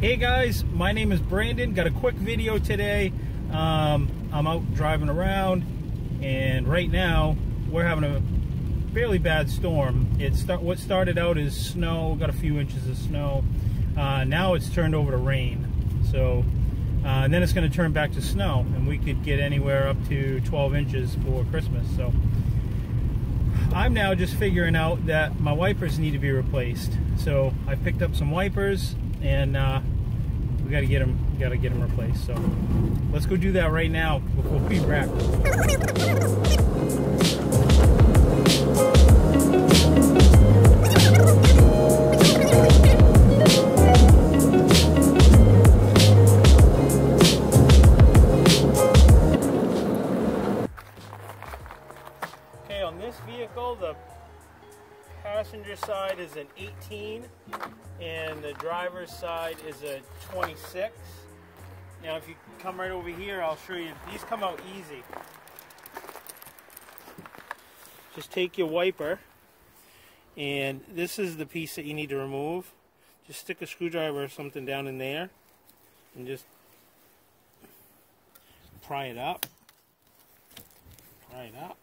Hey guys, my name is Brandon. Got a quick video today. I'm out driving around, and right now we're having a fairly bad storm. What started out as snow, got a few inches of snow. Now it's turned over to rain. So, and then it's going to turn back to snow, and we could get anywhere up to 12 inches for Christmas. So, I'm now just figuring out that my wipers need to be replaced. So I picked up some wipers, and we got to get them replaced. So let's go do that right now before we wrap. Okay, on this vehicle, the passenger side is an 18 and the driver's side is a 26. Now if you come right over here, I'll show you. These come out easy. Just take your wiper, and this is the piece that you need to remove. Just stick a screwdriver or something down in there and just pry it up. Pry it up.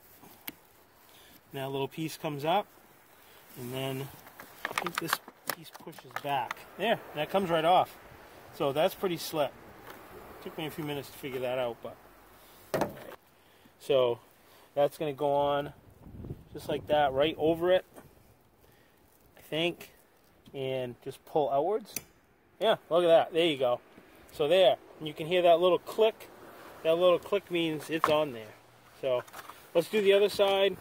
Now a little piece comes up, and then I think this piece pushes back. There, that comes right off. So that's pretty slick. Took me a few minutes to figure that out, but all right. So that's going to go on just like that, right over it, I think, and just pull outwards. Yeah, look at that. There you go. So there, and you can hear that little click. That little click means it's on there. So let's do the other side.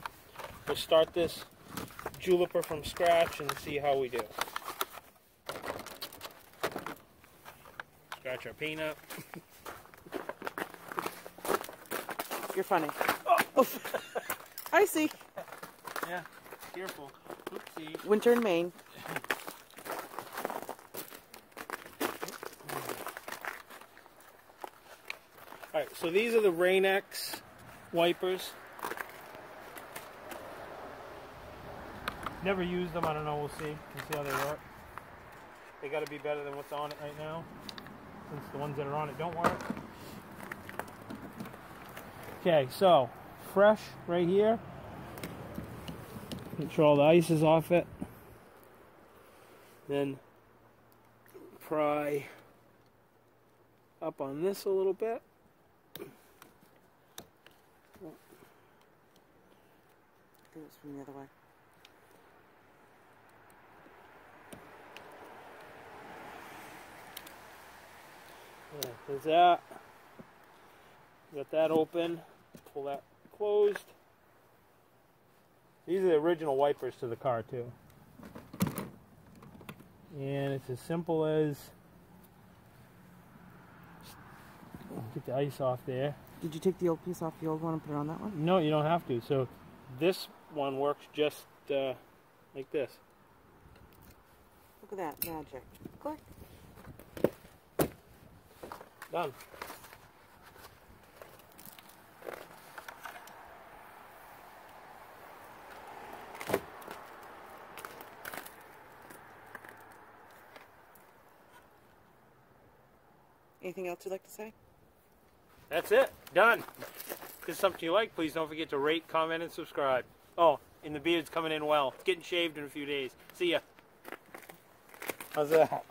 We'll start this Juliper from scratch and see how we do. Scratch our paint up. You're funny. Oh. I see. Yeah, careful. Oopsie. Winter in Maine. Alright, so these are the Rain-X wipers. Never used them, I don't know, we'll see. We'll see how they work. They gotta be better than what's on it right now, since the ones that are on it don't work. Okay, so fresh right here. Make sure all the ice is off it. Then pry up on this a little bit. I think it's from the other way. Yeah, there's that. Got that open. Pull that closed. These are the original wipers to the car too. And it's as simple as get the ice off there. Did you take the old piece off the old one and put it on that one? No, you don't have to. So this one works just like this. Look at that magic. Click. Done. Anything else you'd like to say? That's it. Done. If it's something you like, please don't forget to rate, comment, and subscribe. Oh, and the beard's coming in well. It's getting shaved in a few days. See ya. How's that?